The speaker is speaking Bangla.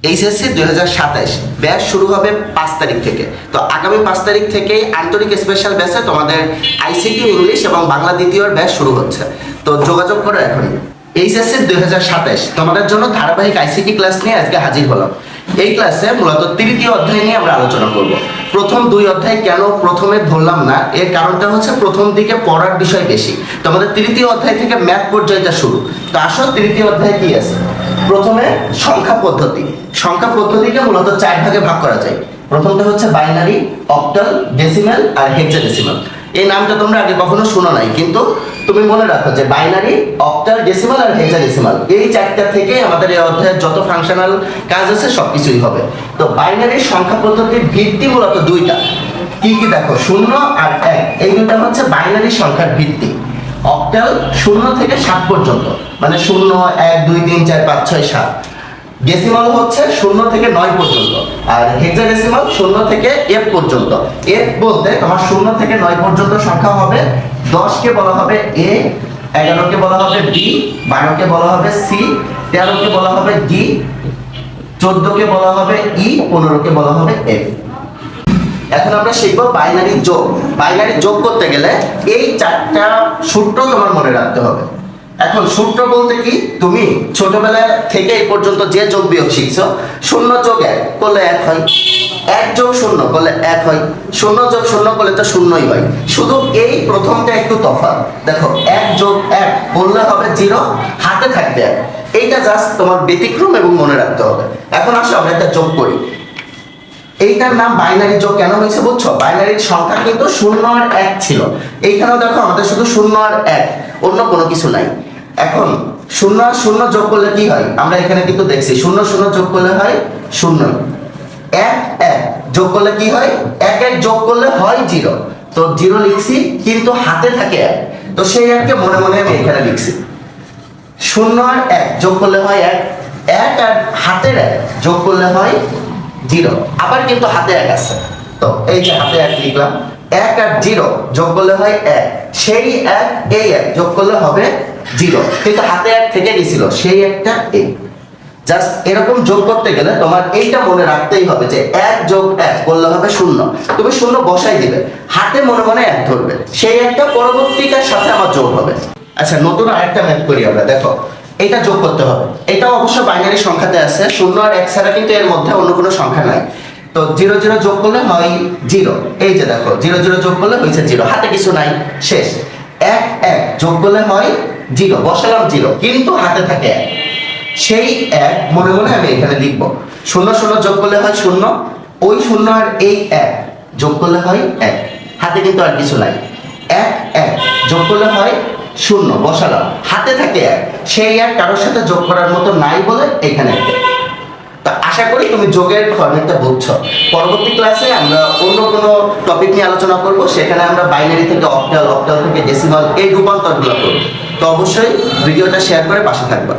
এইচএসসি 2027 ব্যাচ শুরু হবে 5 তারিখ থেকে। তো আগামী 5 তারিখ থেকে আন্তরিক স্পেশাল ব্যাচে তোমাদের আইসিটি ইংলিশ এবং বাংলা দ্বিতীয়র ব্যাচ শুরু হচ্ছে। তো যোগাযোগ করো এখনই। এইচএসসি 2027 তোমাদের জন্য ধারাবাহিক আইসিটি ক্লাস নিয়ে আজকে হাজির হলাম। এই ক্লাসে মূলত তৃতীয় অধ্যায় নিয়ে আমরা আলোচনা করব। প্রথম 2 অধ্যায় কেন প্রথমে ধরলাম না, এর কারণটা হচ্ছে প্রথম দিকে পড়ার বিষয় বেশি। তো আমাদের তৃতীয় অধ্যায় থেকে ম্যাথ পর্যায়টা শুরু। তো আসল তৃতীয় অধ্যায় কি আছে? প্রথমে সংখ্যা পদ্ধতি। সংখ্যা পদ্ধতিকে মূলত 4 ভাগে ভাগ করা যায়। প্রথমটা হচ্ছে বাইনারি, অক্টাল, ডেসিমাল আর হেক্সাডেসিমাল। এই নামটা তোমরা আগে কখনো শোনো নাই, কিন্তু তুমি মনে রাখো যে বাইনারি, অক্টাল, ডেসিমাল আর হেক্সাডেসিমাল এই 4টা থেকে আমাদের এই অধ্যায়ের যত ফাংশনাল কাজ আছে সবকিছুই হবে। তো বাইনারি সংখ্যা পদ্ধতির ভিত্তি মূলত 2টা। কি কি দেখো, 0 আর 1, এই দুটো হচ্ছে বাইনারি সংখ্যার ভিত্তি। অক্টাল 0 থেকে 7 পর্যন্ত, মানে 0, 1, 2, 3, 4, 5, 6, 7। ডেসিমাল হচ্ছে 0 থেকে 9 পর্যন্ত, আর হেক্সাডেসিমাল 0 থেকে f পর্যন্ত। f বলতে তোমার 0 থেকে 9 পর্যন্ত সংখ্যা হবে। 10 কে বলা হবে a, 11 কে বলা হবে b, 12 কে বলা হবে c, 13 কে বলা হবে d, 14 কে বলা হবে e, 15 কে বলা হবে f। এখন আমরা শিখবো বাইনারি যোগ। বাইনারি যোগ করতে গেলে এই 4টা সূত্র তোমার মনে রাখতে হবে। এখন সূত্র বলতে কি, তুমি ছোটবেলা থেকে এই পর্যন্ত যে যোগ বিয়োগ শিখছো, 0 যোগ 1 করলে 1 হয়, 1 যোগ 0 করলে 1 হয়, 0 যোগ 0 করলে তো 0ই হয়। শুধু এই প্রথমটা একটু তফাৎ। দেখো 1 যোগ 1 করলে হবে 0, হাতে থাকবে 1। এইটা জাস্ট তোমার ব্যতিক্রম এবং মনে রাখতে হবে। এখন আসো আমরা একটা যোগ করি। এইটার নাম বাইনারি যোগ কেন হয়েছে বুঝছো? বাইনারির সংখ্যা কিন্তু 0 আর 1 ছিল। এইখানেও দেখো আমাদের শুধু 0 আর 1, অন্য কোনো কিছু নাই। এখন 0 আর 0 যোগ করলে কি হয়? আমরা এখানে কিন্তু দেখছি 0 0 যোগ করলে হয় 0, 1 1 যোগ করলে কি হয়? 1 1 যোগ করলে হয় 0। তো 0 লিখছি, কিন্তু হাতে থাকে 1। তো সেই 1 কে মনে মনে আমি এখানে লিখছি। 0 আর 1 যোগ করলে হয় 1, 1 আর হাতের 1 যোগ করলে হয় 0। আবার কিন্তু হাতে 1 আছে, তো এই যে হাতে 1 লিখলাম। 1 আর 0 যোগ করলে হয় 1, সেই 1 এই 1 যোগ করলে হবে 0, কিন্তু হাতে 1 থেকে গেছিল, সেই 1টা এই। জাস্ট এরকম যোগ করতে গেলে তোমার এইটা মনে রাখতেই হবে যে 1 যোগ 1 করলে হবে 0। তুমি 0 বসাই দিবে, হাতে মনে মনে 1 ধরবে, সেই 1টা পরবর্তীটার সাথে আমার যোগ হবে। আচ্ছা, নতুন আরেকটা ম্যাথ করি আমরা। দেখো এটা যোগ করতে হবে। এটাও অবশ্য বাইনারি সংখ্যাতে আছে, 0 আর 1 ছাড়া কিন্তু এর মধ্যে অন্য কোনো সংখ্যা নাই। তো 0 0 যোগ করলে হয় 0। এই যে দেখো 0 0 যোগ করলে হয়েছে 0, হাতে কিছু নাই, শেষ। 1 1 যোগ করলে হয় 0, বসালাম 0, কিন্তু হাতে থাকে 1। সেই 1 মনে মনে আমি এখানে লিখবো। 0 0 যোগ করলে হয় 0, ওই 0 আর এই 1 যোগ করলে হয় 1, হাতে কিন্তু আর কিছু নাই। 1 1 যোগ করলে হয় 0, বসালাম, হাতে থাকে 1। সেই 1 কারোর সাথে যোগ করার মতো নাই বলে এখানে। তো আশা করি তুমি যোগের ফর্মেটটা বুঝছো। পরবর্তী ক্লাসে আমরা অন্য কোনো টপিক নিয়ে আলোচনা করব, সেখানে আমরা বাইনারি থেকে অক্টাল, অক্টাল থেকে ডেসিমাল এই রূপান্তরগুলো করব। তো অবশ্যই ভিডিওটা শেয়ার করে পাশে থাকবা।